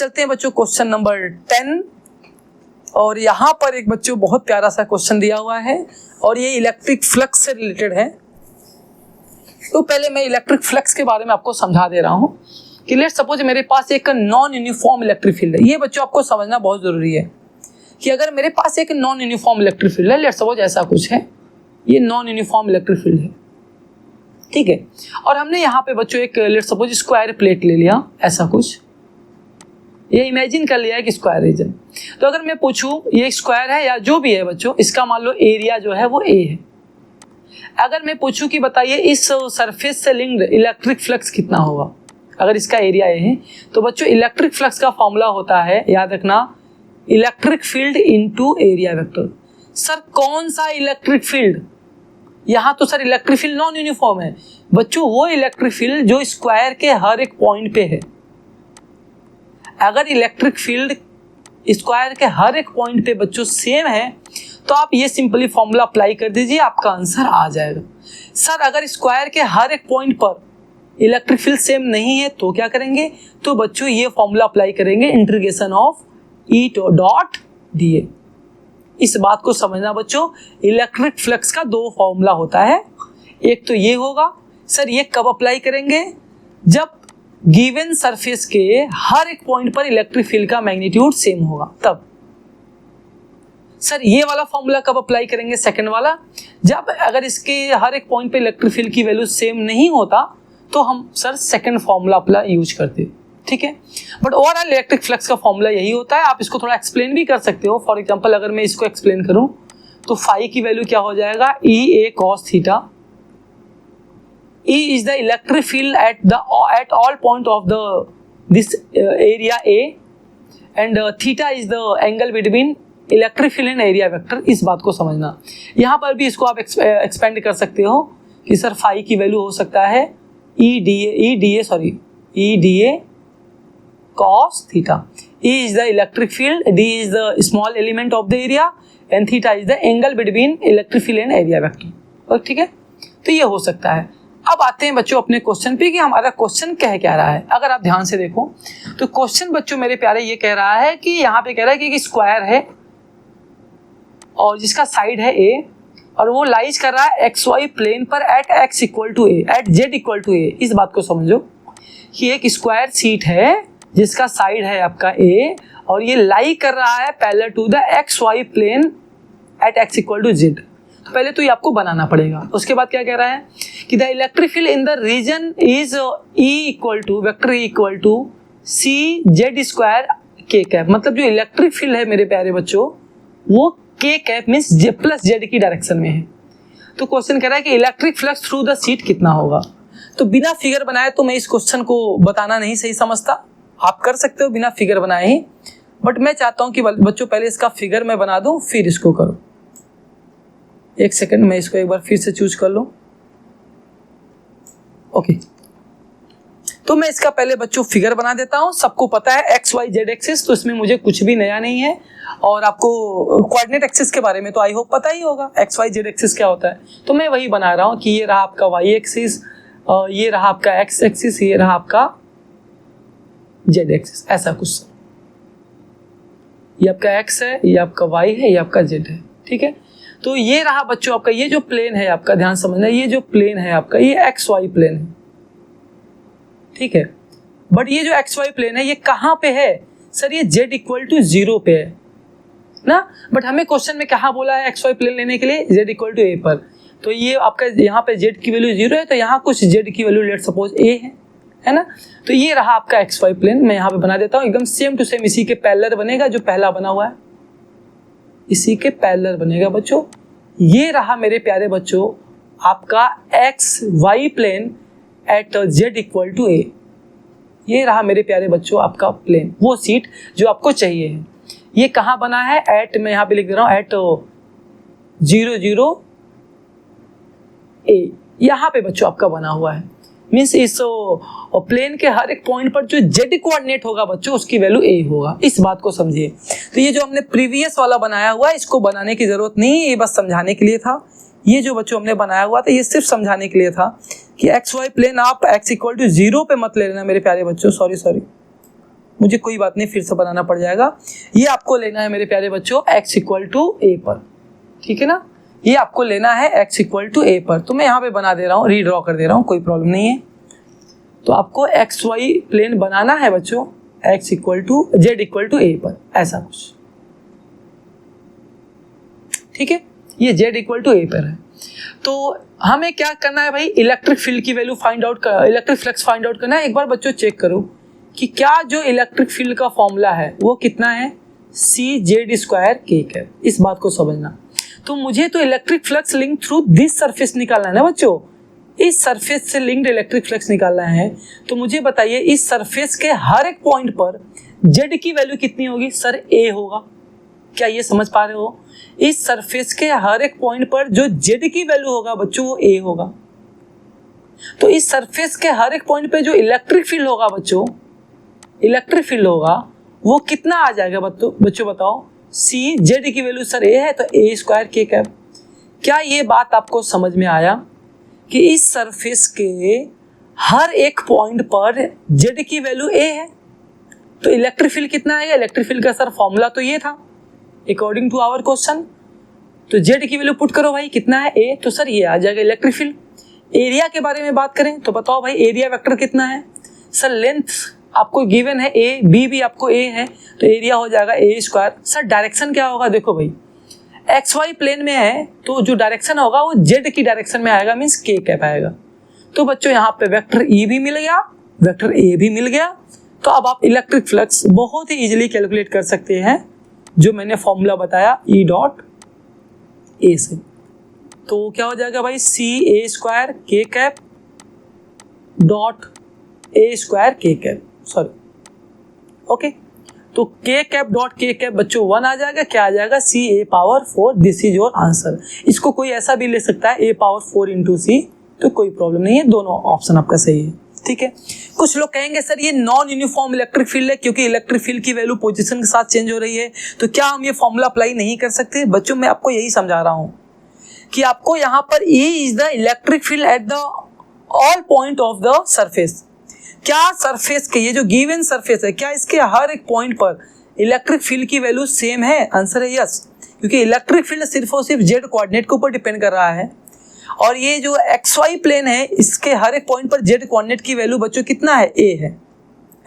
चलते हैं बच्चों क्वेश्चन नंबर 10, और यहाँ पर एक बच्चों बहुत प्यारा सा क्वेश्चन दिया हुआ है और ये इलेक्ट्रिक फ्लक्स से रिलेटेड है। तो पहले मैं इलेक्ट्रिक फ्लक्स के बारे में आपको समझा दे रहा हूँ कि लेट्स सपोज मेरे पास एक नॉन यूनिफॉर्म इलेक्ट्रिक फील्ड है। ये बच्चों आपको समझना बहुत ज़रूरी है कि अगर मेरे पास एक नॉन यूनिफॉर्म इलेक्ट्रिक फील्ड है, लेट्स सपोज ऐसा कुछ है, ये नॉन यूनिफॉर्म इलेक्ट्रिक फील्ड है, ठीक है। और हमने यहाँ पे बच्चों एक लेट्स सपोज स्क्वायर प्लेट ले लिया, ऐसा कुछ, ये इमेजिन कर लिया है कि स्क्वायर रीजन। तो अगर मैं पूछूं ये स्क्वायर है या जो भी है बच्चों, इसका मान लो एरिया जो है वो ए है। अगर मैं पूछूं कि बताइए इस सरफेस से लिंक्ड इलेक्ट्रिक फ्लक्स कितना होगा, अगर इसका एरिया ए है, तो बच्चों इलेक्ट्रिक फ्लक्स का फॉर्मूला होता है, याद रखना, electric field into area vector. Sir कौन सा इलेक्ट्रिक फील्ड? यहाँ तो sir electric field non uniform है बच्चों, वो इलेक्ट्रिक फील्ड जो स्क्वायर के हर एक पॉइंट पे है। अगर इलेक्ट्रिक फील्ड स्क्वायर के हर एक पॉइंट पे बच्चों सेम है तो आप ये सिंपली फॉर्मूला अप्लाई कर दीजिए, आपका आंसर आ जाएगा। सर अगर स्क्वायर के हर एक पॉइंट पर इलेक्ट्रिक फील्ड सेम नहीं है तो क्या करेंगे? तो बच्चों ये फॉर्मूला अप्लाई करेंगे, integration of E dot D A. इस बात को समझना बच्चों, इलेक्ट्रिक फ्लक्स का दो फॉर्मूला होता है, एक तो ये होगा। सर ये कब अप्लाई करेंगे? जब गिवन सरफेस के हर एक पॉइंट पर इलेक्ट्रिक फील्ड का मैग्नीट्यूड सेम होगा तब। सर ये वाला फॉर्मूला कब अप्लाई करेंगे? सेकंड वाला, जब अगर इसके हर एक पॉइंट पे इलेक्ट्रिक फील्ड की वैल्यू सेम नहीं होता तो हम सर सेकंड फॉर्मूला अपना यूज करते, ठीक है। बट ओवरऑल इलेक्ट्रिक फ्लक्स का फॉर्मूला यही होता है। आप इसको थोड़ा एक्सप्लेन भी कर सकते हो। फॉर एग्जांपल अगर मैं इसको एक्सप्लेन करूं तो फाई की वैल्यू क्या हो जाएगा? E A cos theta. E is the electric field at all point of this area A, and theta is the angle between electric field and area vector। इस बात को समझना। यहाँ पर भी इसको आप एक्सपेंड कर सकते हो कि सर फाई की वैल्यू हो सकता है E da cos theta। E is the electric field, D is the small element of the area, and theta is the angle between electric field and area vector। और ठीक है, तो ये हो सकता है। अब आते हैं बच्चों अपने क्वेश्चन पे कि हमारा क्वेश्चन कह क्या रहा है। अगर आप ध्यान से देखो तो क्वेश्चन बच्चों मेरे प्यारे ये कह रहा है कि यहाँ पे कह रहा है कि स्क्वायर है और जिसका साइड है ए, और वो लाइज कर रहा है एक्स वाई प्लेन पर at X equal to A, at Z equal to A. इस बात को समझो कि एक स्क्वायर शीट है जिसका साइड है आपका ए और ये लाई कर रहा है parallel to the X Y plane at X equal to Z. तो पहले तो ये आपको बनाना पड़ेगा। उसके बाद क्या कह रहा है कि the electric field in the region is E equal to vector equal to C Z square K cap. मतलब जो इलेक्ट्रिक फील्ड है मेरे प्यारे बच्चों वो के कैप मीन्स जे प्लस जेड की डायरेक्शन में है। तो क्वेश्चन कह रहा है कि electric flux through the sheet कितना होगा। तो बिना फिगर बनाए तो मैं इस क्वेश्चन को बताना नहीं सही समझता। आप कर सकते हो बिना फिगर बनाए ही, बट मैं चाहता हूं कि बच्चों पहले इसका फिगर मैं बना दूं फिर इसको करो। एक सेकंड, मैं इसको एक बार फिर से चूज कर लूं। ओके, तो मैं इसका पहले बच्चों फिगर बना देता हूं। सबको पता है एक्स वाई जेड एक्सिस, तो इसमें मुझे कुछ भी नया नहीं है। और आपको कोऑर्डिनेट एक्सिस के बारे में तो आई होप पता ही होगा, एक्स वाई जेड एक्सिस क्या होता है। तो मैं वही बना रहा हूं कि ये रहा आपका वाई एक्सिस, ये रहा आपका एक्स एक्सिस, ये रहा आपका जेड एक्सिस, ऐसा कुछ। ये आपका एक्स है, ये आपका वाई है, ये आपका जेड है, ठीक है। तो ये रहा बच्चों आपका ये जो प्लेन है आपका, ध्यान समझना, ये जो प्लेन है आपका ये एक्स वाई प्लेन है, ठीक है। बट ये जो एक्स वाई प्लेन है ये कहाँ पे है? सर ये जेड इक्वल टू 0 पे है ना। बट हमें क्वेश्चन में कहाँ बोला है एक्स वाई प्लेन लेने के लिए? जेड इक्वल टू ए पर। तो ये आपका यहाँ पे जेड की वैल्यू 0 है, तो यहाँ कुछ जेड की वैल्यू लेट सपोज ए है ना। तो ये रहा आपका एक्स वाई प्लेन। मैं यहाँ पे बना देता हूँ एकदम सेम टू सेम, इसी के पैरेलल बनेगा जो पहला बना हुआ है, इसी के पैरेलल बनेगा बच्चों। ये रहा मेरे प्यारे बच्चों आपका X Y plane at Z equal to A. ये रहा मेरे प्यारे बच्चों आपका प्लेन, वो सीट जो आपको चाहिए है। ये कहाँ बना है? एट, मैं यहाँ पे लिख दे रहा हूँ एट 0 0 ए, यहाँ पे बच्चों आपका बना हुआ है। मीन्स इस प्लेन के हर एक पॉइंट पर जो जेड कोऑर्डिनेट होगा बच्चों उसकी वैल्यू ए होगा। इस बात को समझिए। तो ये जो हमने प्रीवियस वाला बनाया हुआ है इसको बनाने की जरूरत नहीं है, ये बस समझाने के लिए था। ये जो बच्चों हमने बनाया हुआ था ये सिर्फ समझाने के लिए था कि एक्स वाई प्लेन आप एक्स इक्वल टू 0 पे मत ले लेना मेरे प्यारे बच्चों, सॉरी मुझे कोई बात नहीं, फिर से बनाना पड़ जाएगा। ये आपको लेना है मेरे प्यारे बच्चों x इक्वल टू a पर, ठीक है ना, ये आपको लेना है x इक्वल टू a पर। तो मैं यहाँ पे बना दे रहा हूँ, रीड्रॉ कर दे रहा हूँ, कोई प्रॉब्लम नहीं है। तो आपको एक्स वाई प्लेन बनाना है बच्चों, x equal to z equal to a पर, ऐसा कुछ, ठीक है, ये z इक्वल टू a पर है। तो हमें क्या करना है भाई, इलेक्ट्रिक फील्ड की value find out, electric flux find out करना है। एक बार बच्चों चेक करो कि क्या जो इलेक्ट्रिक फील्ड का फॉर्मूला है वो कितना है, CZ² k कैप, इस बात को समझना। तो मुझे तो electric flux link through this surface निकालना है ना बच्चों, इस सरफेस से लिंक्ड इलेक्ट्रिक फ्लक्स निकालना है। तो मुझे बताइए इस सरफेस के हर एक पॉइंट पर Z की वैल्यू कितनी होगी, सर A होगा, क्या ये समझ पा रहे हो? इस सरफेस के हर एक पॉइंट पर जो Z की वैल्यू होगा बच्चों वो A होगा। तो इस सरफेस के हर एक पॉइंट पे जो इलेक्ट्रिक फील्ड होगा बच्चों, इलेक्ट्रिक फील्ड होगा वो कितना आ जाएगा बच्चों बताओ, Z की वैल्यू सर A है तो A² k कैप। क्या ये बात आपको समझ में आया कि इस सरफेस के हर एक पॉइंट पर Z की वैल्यू A है, तो इलेक्ट्रिक फील्ड कितना आएगा, इलेक्ट्रिक फील्ड का सर फॉर्मूला तो ये था अकॉर्डिंग टू आवर क्वेश्चन। तो Z की वैल्यू पुट करो भाई, कितना है A, तो सर ये आ जाएगा इलेक्ट्रिक फील्ड। एरिया के बारे में बात करें तो बताओ भाई एरिया वेक्टर कितना है, सर लेंथ आपको गिवन है A, B भी आपको A है, तो एरिया हो जाएगा A²। सर डायरेक्शन क्या होगा, देखो भाई XY प्लेन में है तो जो डायरेक्शन होगा वो Z की डायरेक्शन में आएगा, मीन्स k कैप आएगा। तो बच्चों यहाँ पे वेक्टर E भी मिल गया, वेक्टर A भी मिल गया। तो अब आप इलेक्ट्रिक फ्लक्स बहुत ही इजीली कैलकुलेट कर सकते हैं, जो मैंने फॉर्मूला बताया E.A से। तो क्या हो जाएगा भाई, CA² k cap dot A² k cap, sorry okay. तो k cap dot k cap बच्चों 1 आ जाएगा, क्या आ जाएगा, CA⁴, this is your answer. इसको कोई ऐसा भी ले सकता है A⁴ इंटू C, तो कोई प्रॉब्लम नहीं है, दोनों ऑप्शन आपका सही है, ठीक है। कुछ लोग कहेंगे सर ये नॉन यूनिफॉर्म इलेक्ट्रिक फील्ड है, क्योंकि इलेक्ट्रिक फील्ड की वैल्यू पोजीशन के साथ चेंज हो रही है, तो क्या हम ये फॉर्मूला अप्लाई नहीं कर सकते? बच्चों मैं आपको यही समझा रहा हूँ कि आपको यहाँ पर E is the electric field at the all point of the surface. क्या सरफेस के ये जो गिवन सरफेस है, क्या इसके हर एक पॉइंट पर इलेक्ट्रिक फील्ड की वैल्यू सेम है? आंसर है यस, क्योंकि इलेक्ट्रिक फील्ड सिर्फ और सिर्फ Z कोऑर्डिनेट के ऊपर डिपेंड कर रहा है। और ये जो XY प्लेन है इसके हर एक पॉइंट पर Z कोऑर्डिनेट की वैल्यू बच्चों कितना है, A है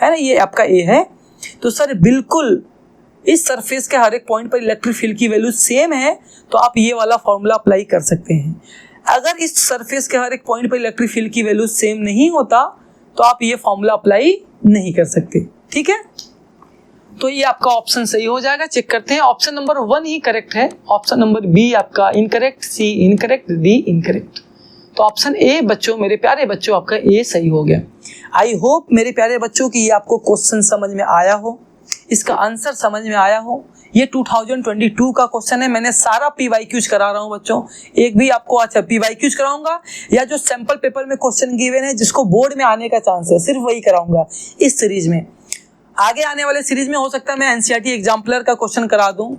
ना, ये आपका A है। तो सर बिल्कुल इस सरफेस के हर एक पॉइंट पर इलेक्ट्रिक फील्ड की वैल्यू सेम है, तो आप ये वाला फॉर्मूला अप्लाई कर सकते हैं। अगर इस सरफेस के हर एक पॉइंट पर इलेक्ट्रिक फील्ड की वैल्यू सेम नहीं होता तो आप ये फॉर्मूला अप्लाई नहीं कर सकते, ठीक है। तो ये आपका ऑप्शन सही हो जाएगा। चेक करते हैं, ऑप्शन नंबर 1 ही करेक्ट है, ऑप्शन नंबर बी आपका इनकरेक्ट, सी इनकरेक्ट, डी इनकरेक्ट। तो ऑप्शन ए बच्चों, मेरे प्यारे बच्चों, आपका ए सही हो गया। आई होप मेरे प्यारे बच्चों की ये आपको क्वेश्चन समझ में आया हो, इसका आंसर समझ में आया हो। ये 2022 का क्वेश्चन है, मैंने सारा PYQs करा रहा हूँ बच्चों, एक भी आपको अच्छा PYQs कराऊंगा या जो सैंपल पेपर में क्वेश्चन गिवन है जिसको बोर्ड में आने का चांस है, सिर्फ वही कराऊंगा इस सीरीज में। आगे आने वाले सीरीज में हो सकता है मैं NCERT एग्जाम्पलर का क्वेश्चन करा दूं,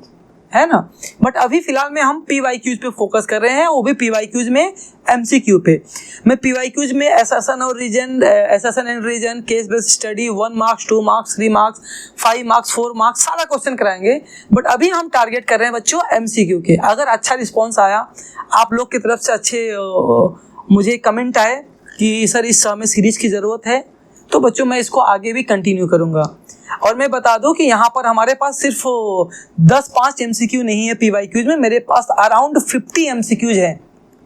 है ना, बट अभी फिलहाल में हम PYQs पे फोकस कर रहे हैं, वो भी PYQs में MCQ पे। मैं PYQs में एसेशन और reason, assertion and reason, case based study, 1 marks, 2 marks, 3 marks, 5 marks, 4 marks, सारा क्वेश्चन कराएंगे। बट अभी हम टारगेट कर रहे हैं बच्चों MCQ के। अगर अच्छा रिस्पॉन्स आया आप लोग की तरफ से, अच्छे मुझे कमेंट आए कि सर इस समय सीरीज की ज़रूरत है, तो बच्चों मैं इसको आगे भी कंटिन्यू करूंगा। और मैं बता दूं कि यहाँ पर हमारे पास सिर्फ 10-5 MCQ नहीं है PYQs में, मेरे पास अराउंड 50 MCQs हैं।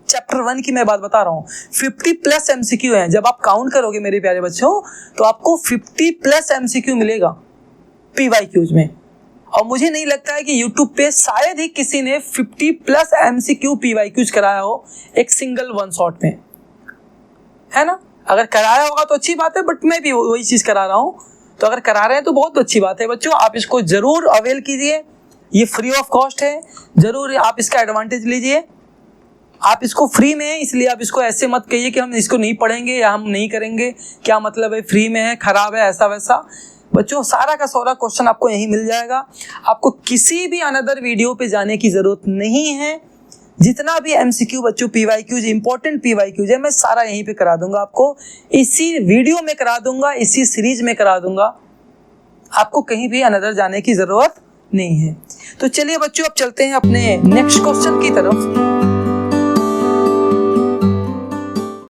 चैप्टर 1 की मैं बात बता रहा हूँ, 50+ MCQ हैं। जब आप काउंट करोगे मेरे प्यारे बच्चों तो आपको 50+ MCQ मिलेगा PYQs में। और मुझे नहीं लगता है कि YouTube पे शायद ही किसी ने 50+ MCQ PYQs कराया हो एक सिंगल 1 शॉट में, है ना। अगर कराया होगा तो अच्छी बात है, बट मैं भी वही चीज़ करा रहा हूँ, तो अगर करा रहे हैं तो बहुत अच्छी बात है बच्चों। आप इसको ज़रूर अवेल कीजिए, ये फ्री ऑफ कॉस्ट है, ज़रूर आप इसका एडवांटेज लीजिए। आप इसको फ्री में है, इसलिए आप इसको ऐसे मत कहिए कि हम इसको नहीं पढ़ेंगे या हम नहीं करेंगे, क्या मतलब है, फ्री में है, ख़राब है, ऐसा वैसा। बच्चों सारा का सारा क्वेश्चन आपको यहीं मिल जाएगा, आपको किसी भी अनदर वीडियो पे जाने की ज़रूरत नहीं है। जितना भी MCQ बच्चों PYQs, इंपॉर्टेंट PYQs है, मैं सारा यहीं पे करा दूंगा आपको, इसी वीडियो में करा दूंगा, इसी सीरीज में करा दूंगा। आपको कहीं भी अनदर जाने की जरूरत नहीं है। तो चलिए बच्चों अब चलते हैं अपने नेक्स्ट क्वेश्चन की तरफ।